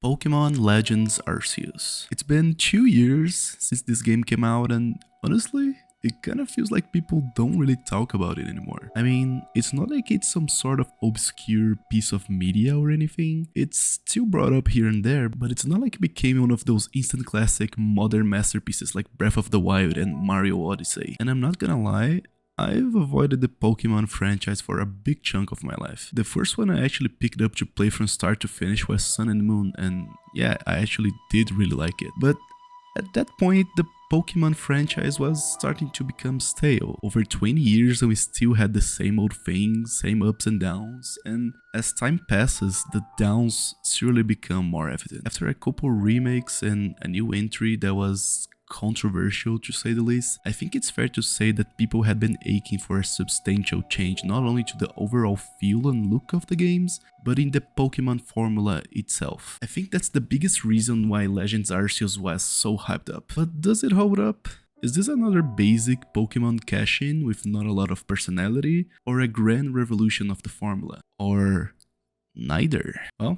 Pokémon Legends Arceus. It's been 2 years since this game came out and honestly, it kind of feels like people don't really talk about it anymore. I mean, it's not like it's some sort of obscure piece of media or anything. It's still brought up here and there, but it's not like it became one of those instant classic modern masterpieces like Breath of the Wild and Mario Odyssey. And I'm not gonna lie, I've avoided the Pokémon franchise for a big chunk of my life. The first one I actually picked up to play from start to finish was Sun and Moon, and yeah, I actually did really like it. But at that point, the Pokémon franchise was starting to become stale. Over 20 years and we still had the same old things, same ups and downs, and as time passes, the downs surely become more evident. After a couple remakes and a new entry that was controversial to say the least, I think it's fair to say that people had been aching for a substantial change not only to the overall feel and look of the games, but in the Pokemon formula itself. I think that's the biggest reason why Legends Arceus was so hyped up. But does it hold up? Is this another basic Pokemon cash-in with not a lot of personality, or a grand revolution of the formula? Or neither? Well,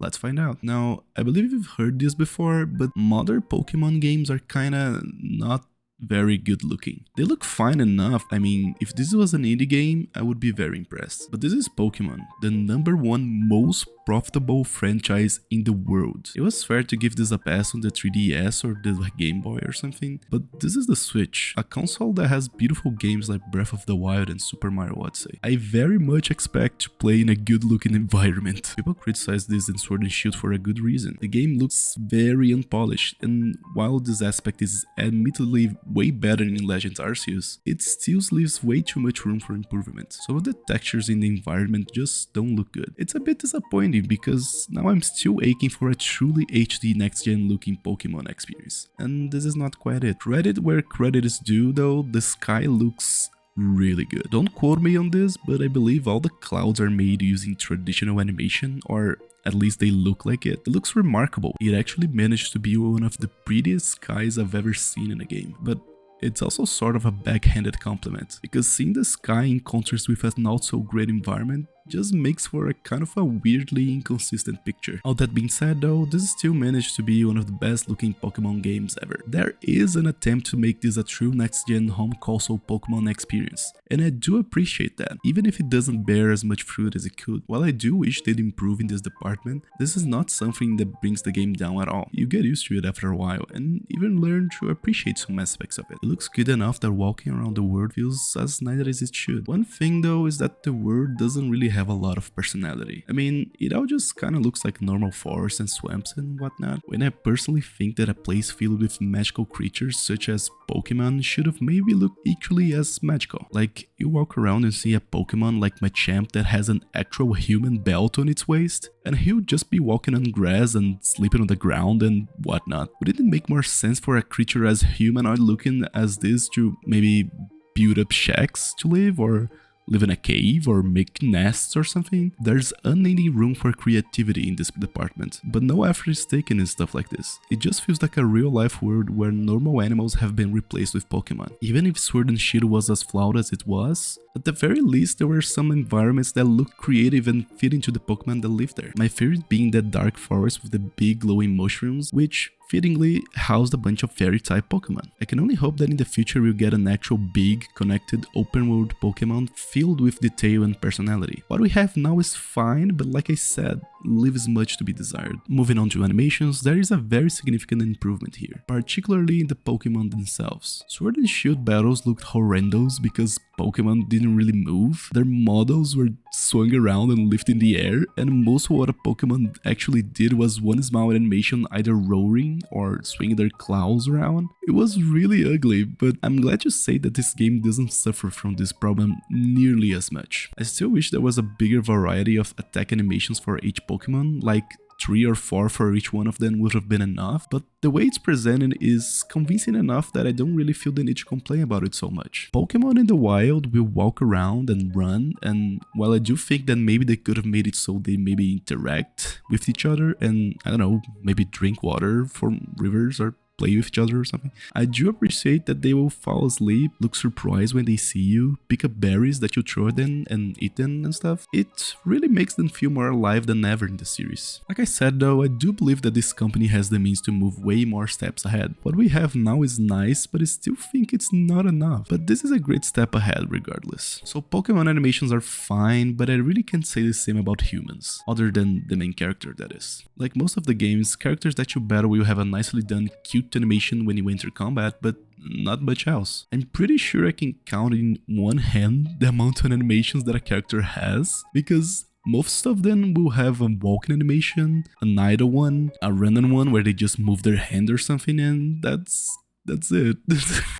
let's find out. Now, I believe you've heard this before, but modern Pokemon games are kinda not very good looking. They look fine enough. I mean, if this was an indie game, I would be very impressed. But this is Pokemon, the #1 most profitable franchise in the world. It was fair to give this a pass on the 3DS or the Game Boy or something, but this is the Switch, a console that has beautiful games like Breath of the Wild and Super Mario Odyssey. I very much expect to play in a good looking environment. People criticize this in Sword and Shield for a good reason. The game looks very unpolished, and while this aspect is admittedly way better in Legends Arceus, it still leaves way too much room for improvement. Some of the textures in the environment just don't look good. It's a bit disappointing because now I'm still aching for a truly HD next-gen looking Pokemon experience. And this is not quite it. Credit where credit is due though, the sky looks really good. Don't quote me on this, but I believe all the clouds are made using traditional animation, or at least they look like it. It looks remarkable. It actually managed to be one of the prettiest skies I've ever seen in a game. But it's also sort of a backhanded compliment, because seeing the sky in contrast with a not so great environment just makes for a kind of a weirdly inconsistent picture. All that being said though, this still managed to be one of the best looking Pokemon games ever. There is an attempt to make this a true next-gen home console Pokemon experience, and I do appreciate that, even if it doesn't bear as much fruit as it could. While I do wish they'd improve in this department, this is not something that brings the game down at all. You get used to it after a while, and even learn to appreciate some aspects of it. It looks good enough that walking around the world feels as nice as it should. One thing though is that the world doesn't really have a lot of personality. I mean, it all just kinda looks like normal forests and swamps and whatnot, when I personally think that a place filled with magical creatures such as Pokemon should have maybe looked equally as magical. Like, you walk around and see a Pokemon like Machamp that has an actual human belt on its waist, and he'll just be walking on grass and sleeping on the ground and whatnot. Wouldn't it make more sense for a creature as humanoid looking as this to maybe build up shacks to live, or live in a cave, or make nests or something? There's unending room for creativity in this department, but no effort is taken in stuff like this. It just feels like a real-life world where normal animals have been replaced with Pokemon. Even if Sword and Shield was as flawed as it was, at the very least there were some environments that looked creative and fit into the Pokemon that live there. My favorite being that dark forest with the big glowing mushrooms, which fittingly housed a bunch of fairy-type Pokemon. I can only hope that in the future we'll get an actual big, connected, open-world Pokemon filled with detail and personality. What we have now is fine, but like I said, leaves much to be desired. Moving on to animations, there is a very significant improvement here, particularly in the Pokemon themselves. Sword and Shield battles looked horrendous because Pokemon didn't really move. Their models were swung around and lifted in the air, and most of what a Pokemon actually did was one small animation either roaring or swinging their claws around. It was really ugly, but I'm glad to say that this game doesn't suffer from this problem nearly as much. I still wish there was a bigger variety of attack animations for each Pokemon, like 3 or 4 for each one of them would have been enough, but the way it's presented is convincing enough that I don't really feel the need to complain about it so much. Pokemon in the wild will walk around and run, and while I do think that maybe they could have made it so they maybe interact with each other and, I don't know, maybe drink water from rivers or play with each other or something. I do appreciate that they will fall asleep, look surprised when they see you, pick up berries that you throw at them and eat them and stuff. It really makes them feel more alive than ever in the series. Like I said though, I do believe that this company has the means to move way more steps ahead. What we have now is nice, but I still think it's not enough. But this is a great step ahead regardless. So Pokemon animations are fine, but I really can't say the same about humans, other than the main character that is. Like most of the games, characters that you battle will have a nicely done cute animation when you enter combat, but not much else. I'm pretty sure I can count in one hand the amount of animations that a character has, because most of them will have a walking animation, an idle one, a random one where they just move their hand or something, and that's it.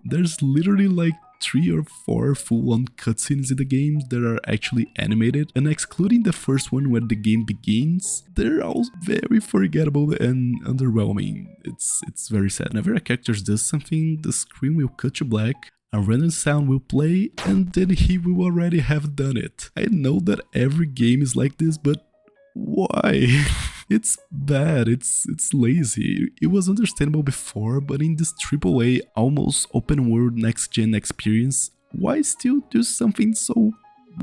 There's literally like 3 or 4 full-on cutscenes in the game that are actually animated, and excluding the first one where the game begins, they're all very forgettable and underwhelming. It's very sad. Whenever a character does something, the screen will cut to black, a random sound will play, and then he will already have done it. I know that every game is like this, but why? It's bad, it's lazy. It was understandable before, but in this AAA, almost open world next-gen experience, why still do something so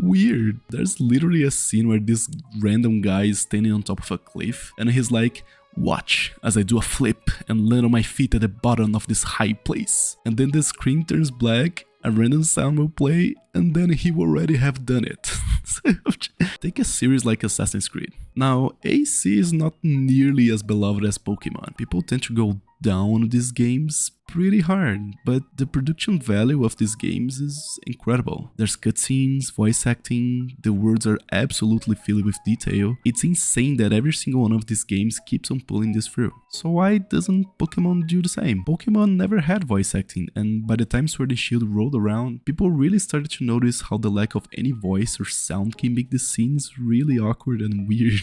weird? There's literally a scene where this random guy is standing on top of a cliff, and he's like, "Watch as I do a flip and land on my feet at the bottom of this high place." And then the screen turns black, a random sound will play, and then he will already have done it. Take a series like Assassin's Creed. Now, AC is not nearly as beloved as Pokemon. People tend to go down on these games pretty hard, but the production value of these games is incredible. There's cutscenes, voice acting, the worlds are absolutely filled with detail. It's insane that every single one of these games keeps on pulling this through. So why doesn't Pokemon do the same? Pokemon never had voice acting, and by the time Sword and Shield rolled around, people really started to notice how the lack of any voice or sound can make the scenes really awkward and weird.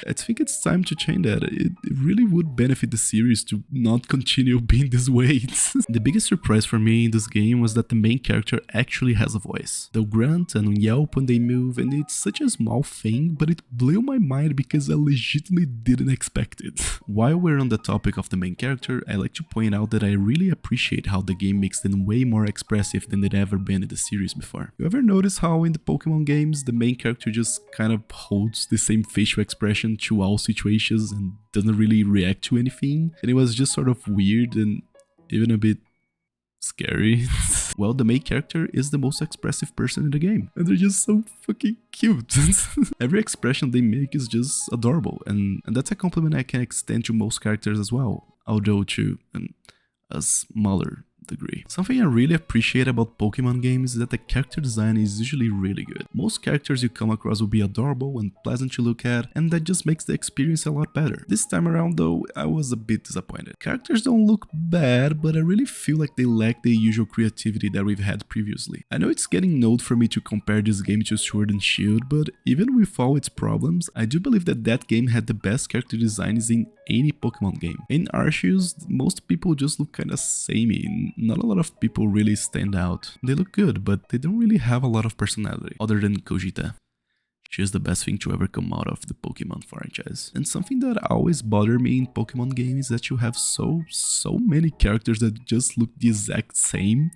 I think it's time to change that. It really would benefit the series to not continue being this way. The biggest surprise for me in this game was that the main character actually has a voice. They'll grunt and yelp when they move, and it's such a small thing, but it blew my mind because I legitimately didn't expect it. While we're on the topic of the main character, I like to point out that I really appreciate how the game makes them way more expressive than they'd ever been in the series before. You ever notice how in the Pokemon games, the main character just kind of holds the same facial expression to all situations and doesn't really react to anything? And it was just sort of weird and even a bit scary. Well, the main character is the most expressive person in the game, and they're just so fucking cute. Every expression they make is just adorable, and that's a compliment I can extend to most characters as well, although to a smaller degree. Something I really appreciate about Pokemon games is that the character design is usually really good. Most characters you come across will be adorable and pleasant to look at, and that just makes the experience a lot better. This time around though, I was a bit disappointed. Characters don't look bad, but I really feel like they lack the usual creativity that we've had previously. I know it's getting old for me to compare this game to Sword and Shield, but even with all its problems, I do believe that that game had the best character designs in any Pokemon game. In Arceus, most people just look kinda samey. Not a lot of people really stand out. They look good, but they don't really have a lot of personality, other than Kojita. She is the best thing to ever come out of the Pokemon franchise. And something that always bothered me in Pokemon games is that you have so many characters that just look the exact same,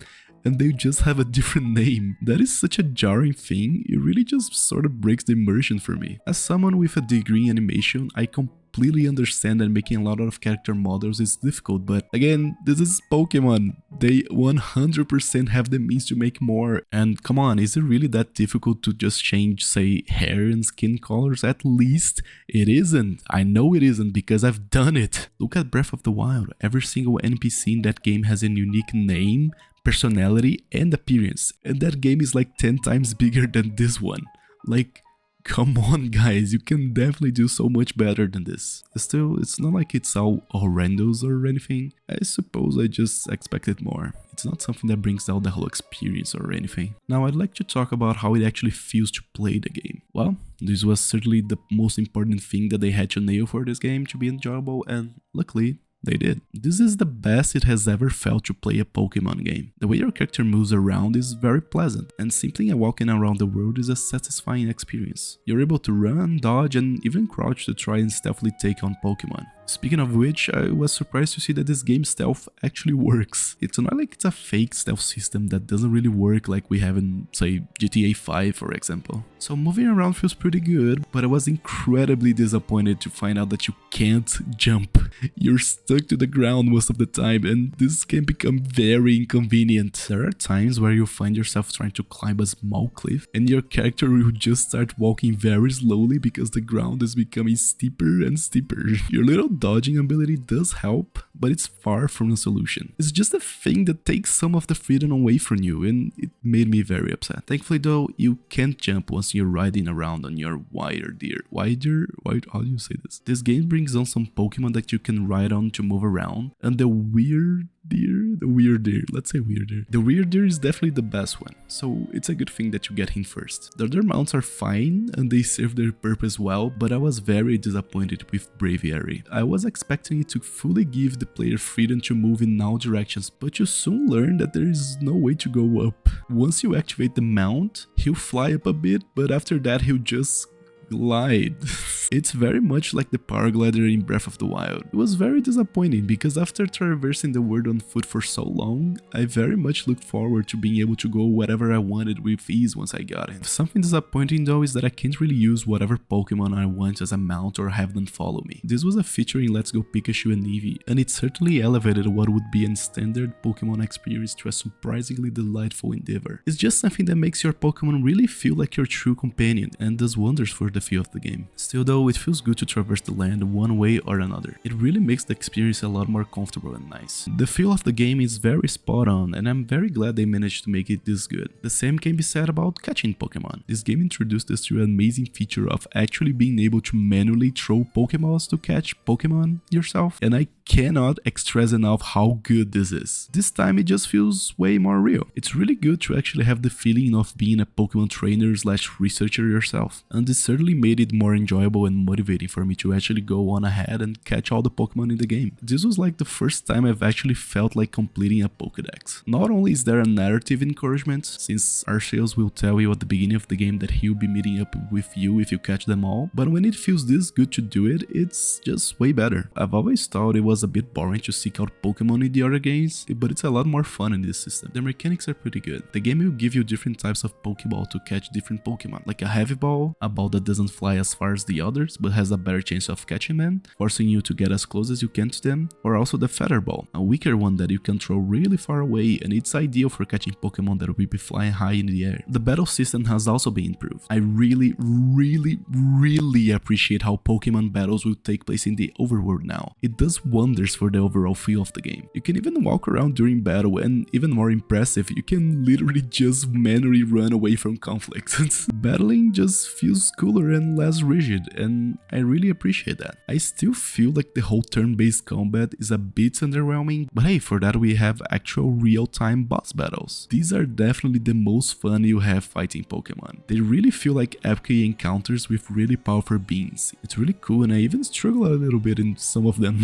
and they just have a different name. That is such a jarring thing, it really just sort of breaks the immersion for me. As someone with a degree in animation, I completely understand that making a lot of character models is difficult, but again, this is Pokemon. They 100% have the means to make more. And come on, is it really that difficult to just change, say, hair and skin colors? At least it isn't. I know it isn't because I've done it. Look at Breath of the Wild. Every single NPC in that game has a unique name, personality, and appearance. And that game is like 10 times bigger than this one. Like, come on guys, you can definitely do so much better than this. Still, it's not like it's all horrendous or anything. I suppose I just expected more. It's not something that brings down the whole experience or anything. Now I'd like to talk about how it actually feels to play the game. Well, this was certainly the most important thing that they had to nail for this game to be enjoyable, and luckily, they did. This is the best it has ever felt to play a Pokemon game. The way your character moves around is very pleasant, and simply walking around the world is a satisfying experience. You're able to run, dodge, and even crouch to try and stealthily take on Pokemon. Speaking of which, I was surprised to see that this game stealth actually works. It's not like it's a fake stealth system that doesn't really work like we have in, say, GTA 5 for example. So moving around feels pretty good, but I was incredibly disappointed to find out that you can't jump. You're stuck to the ground most of the time, and this can become very inconvenient. There are times where you find yourself trying to climb a small cliff, and your character will just start walking very slowly because the ground is becoming steeper and steeper. Your little dodging ability does help, but it's far from a solution. It's just a thing that takes some of the freedom away from you, and it made me very upset. Thankfully though, you can't jump once you're riding around on your wider deer. How do you say this? This game brings on some Pokemon that you can ride on to move around, and the weird deer, let's say weird deer. The weird deer is definitely the best one, so it's a good thing that you get him first. The other mounts are fine and they serve their purpose well, but I was very disappointed with Braviary. I was expecting it to fully give the player freedom to move in all directions, but you soon learn that there is no way to go up. Once you activate the mount, he'll fly up a bit, but after that he'll just glide. It's very much like the paraglider in Breath of the Wild. It was very disappointing because after traversing the world on foot for so long, I very much looked forward to being able to go wherever I wanted with ease once I got it. Something disappointing though is that I can't really use whatever Pokemon I want as a mount or have them follow me. This was a feature in Let's Go Pikachu and Eevee, and it certainly elevated what would be a standard Pokemon experience to a surprisingly delightful endeavor. It's just something that makes your Pokemon really feel like your true companion and does wonders for the feel of the game. Still though, it feels good to traverse the land one way or another. It really makes the experience a lot more comfortable and nice. The feel of the game is very spot on, and I'm very glad they managed to make it this good. The same can be said about catching Pokemon. This game introduced us to an amazing feature of actually being able to manually throw Pokeballs to catch Pokemon yourself, and I cannot stress enough how good this is. This time it just feels way more real. It's really good to actually have the feeling of being a Pokemon trainer / researcher yourself, and this certainly made it more enjoyable and motivating for me to actually go on ahead and catch all the Pokemon in the game. This was like the first time I've actually felt like completing a Pokédex. Not only is there a narrative encouragement, since Arceus will tell you at the beginning of the game that he'll be meeting up with you if you catch them all, but when it feels this good to do it, it's just way better. I've always thought it was a bit boring to seek out Pokemon in the other games, but it's a lot more fun in this system. The mechanics are pretty good. The game will give you different types of Pokeball to catch different Pokemon, like a heavy ball, a ball that doesn't fly as far as the others but has a better chance of catching them, forcing you to get as close as you can to them, or also the feather ball, a weaker one that you can throw really far away, and it's ideal for catching Pokemon that will be flying high in the air. The battle system has also been improved. I really appreciate how Pokemon battles will take place in the overworld now. It does wonders for the overall feel of the game. You can even walk around during battle, and even more impressive, you can literally just manually run away from conflicts. Battling just feels cooler and less rigid, and I really appreciate that. I still feel like the whole turn-based combat is a bit underwhelming, but hey, for that we have actual real-time boss battles. These are definitely the most fun you have fighting Pokemon. They really feel like epic encounters with really powerful beings. It's really cool, and I even struggle a little bit in some of them.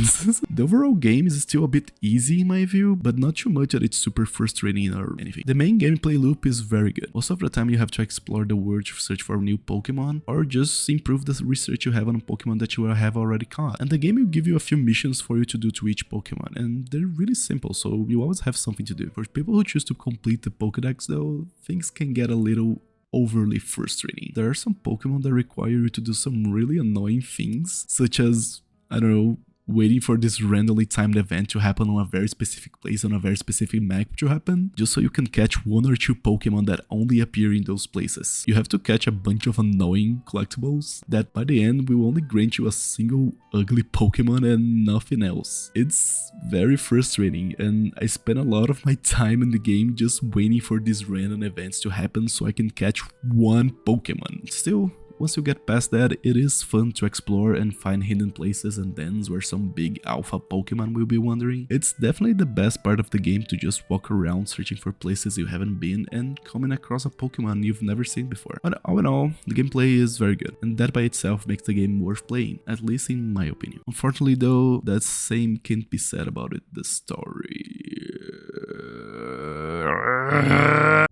The overall game is still a bit easy in my view, but not too much that it's super frustrating or anything. The main gameplay loop is very good. Most of the time you have to explore the world to search for new Pokemon, or just improve the research you have on Pokemon that you have already caught. And the game will give you a few missions for you to do to each Pokemon, and they're really simple, so you always have something to do. For people who choose to complete the Pokédex though, things can get a little overly frustrating. There are some Pokemon that require you to do some really annoying things, such as, I don't know, waiting for this randomly timed event to happen on a very specific place on a very specific map to happen, just so you can catch one or two Pokemon that only appear in those places. You have to catch a bunch of annoying collectibles that by the end will only grant you a single ugly Pokemon and nothing else. It's very frustrating, and I spend a lot of my time in the game just waiting for these random events to happen so I can catch one Pokemon. Still, once you get past that, it is fun to explore and find hidden places and dens where some big alpha Pokemon will be wandering. It's definitely the best part of the game to just walk around searching for places you haven't been and coming across a Pokemon you've never seen before. But all in all, the gameplay is very good, and that by itself makes the game worth playing, at least in my opinion. Unfortunately though, that same can't be said about the story.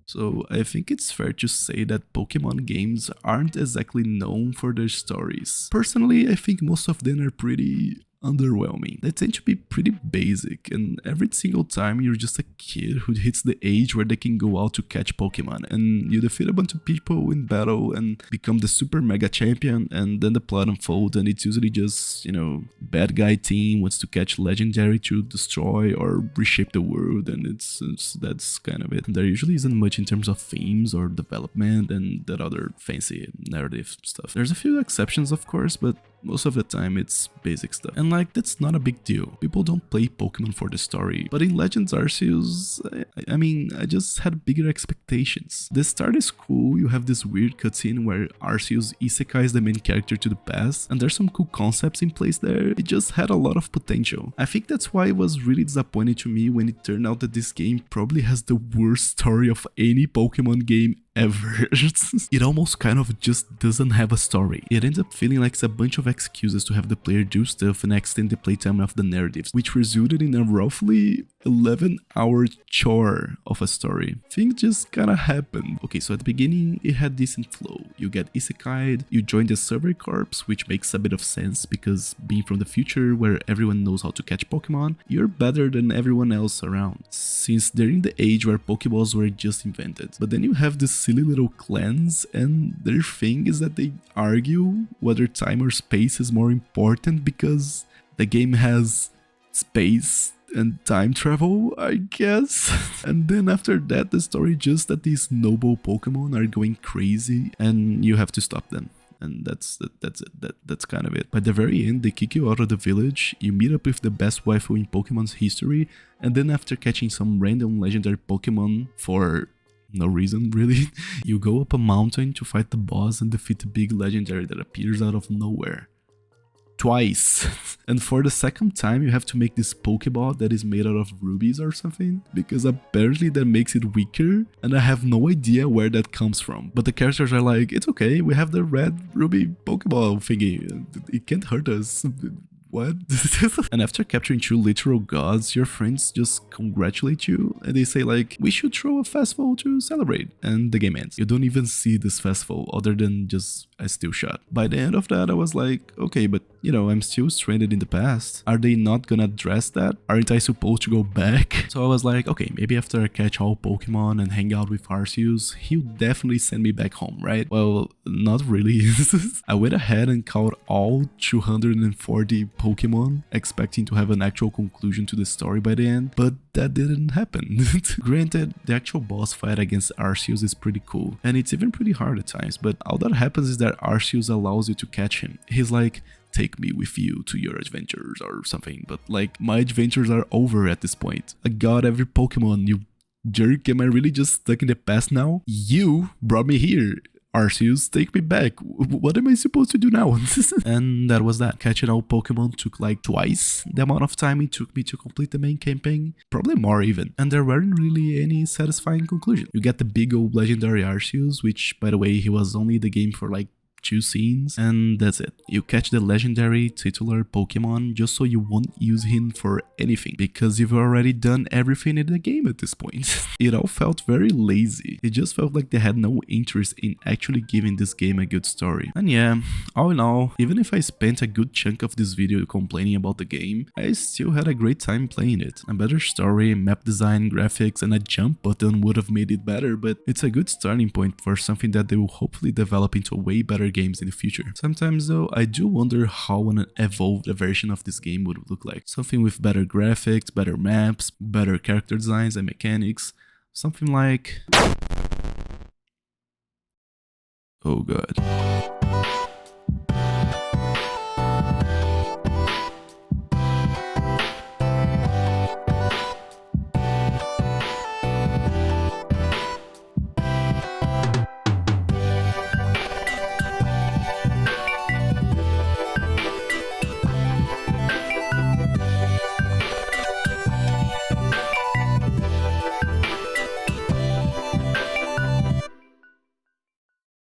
So I think it's fair to say that Pokemon games aren't exactly known for their stories. Personally, I think most of them are pretty underwhelming. They tend to be pretty basic, and every single time you're just a kid who hits the age where they can go out to catch Pokemon, and you defeat a bunch of people in battle and become the super mega champion, and then the plot unfolds, and it's usually just, bad guy team wants to catch legendary to destroy or reshape the world, and that's kind of it. And there usually isn't much in terms of themes or development and that other fancy narrative stuff. There's a few exceptions, of course, but most of the time it's basic stuff. And that's not a big deal. People don't play Pokemon for the story. But in Legends Arceus, I just had bigger expectations. The start is cool. You have this weird cutscene where Arceus isekais the main character to the past, and there's some cool concepts in place there. It just had a lot of potential. I think that's why it was really disappointing to me when it turned out that this game probably has the worst story of any Pokemon game ever. It almost kind of just doesn't have a story. It ends up feeling like it's a bunch of excuses to have the player do stuff and extend the playtime of the narratives, which resulted in a roughly 11-hour chore of a story. Things just kinda happened. Okay, so at the beginning, it had decent flow. You get isekai'd, you join the Survey Corps, which makes a bit of sense because being from the future where everyone knows how to catch Pokemon, you're better than everyone else around, since they're in the age where Pokeballs were just invented. But then you have this silly little clans, and their thing is that they argue whether time or space is more important because the game has space and time travel, I guess. And then after that, the story just that these noble Pokemon are going crazy and you have to stop them. And that's it. That's kind of it. By the very end, they kick you out of the village, you meet up with the best waifu in Pokemon's history, and then after catching some random legendary Pokemon for no reason really, you go up a mountain to fight the boss and defeat the big legendary that appears out of nowhere. Twice. And for the second time you have to make this Pokeball that is made out of rubies or something, because apparently that makes it weaker, and I have no idea where that comes from. But the characters are like, it's okay, we have the red ruby Pokeball thingy, it can't hurt us. What? And after capturing 2 literal gods, your friends just congratulate you and they say like, we should throw a festival to celebrate, and the game ends. You don't even see this festival other than just a still shot. By the end of that, I was like, okay, but I'm still stranded in the past. Are they not gonna address that? Aren't I supposed to go back? So I was like, okay, maybe after I catch all Pokemon and hang out with Arceus, he'll definitely send me back home, right? Well, not really. I went ahead and caught all 240 Pokemon, expecting to have an actual conclusion to the story by the end, but that didn't happen. Granted, the actual boss fight against Arceus is pretty cool, and it's even pretty hard at times, but all that happens is that Arceus allows you to catch him. He's like, take me with you to your adventures or something, but like, my adventures are over at this point. I got every Pokemon, you jerk. Am I really just stuck in the past now? You brought me here. Arceus, take me back. What am I supposed to do now? And that was that. Catching all Pokemon took like twice the amount of time it took me to complete the main campaign. Probably more even. And there weren't really any satisfying conclusion. You get the big old legendary Arceus, which by the way, he was only in the game for like 2 scenes, and that's it. You catch the legendary titular Pokemon just so you won't use him for anything, because you've already done everything in the game at this point. It all felt very lazy. It just felt like they had no interest in actually giving this game a good story. And yeah, all in all, even if I spent a good chunk of this video complaining about the game, I still had a great time playing it. A better story, map design, graphics, and a jump button would have made it better, but it's a good starting point for something that they will hopefully develop into a way better games in the future. Sometimes though, I do wonder how an evolved version of this game would look like. Something with better graphics, better maps, better character designs and mechanics. Something like... oh god.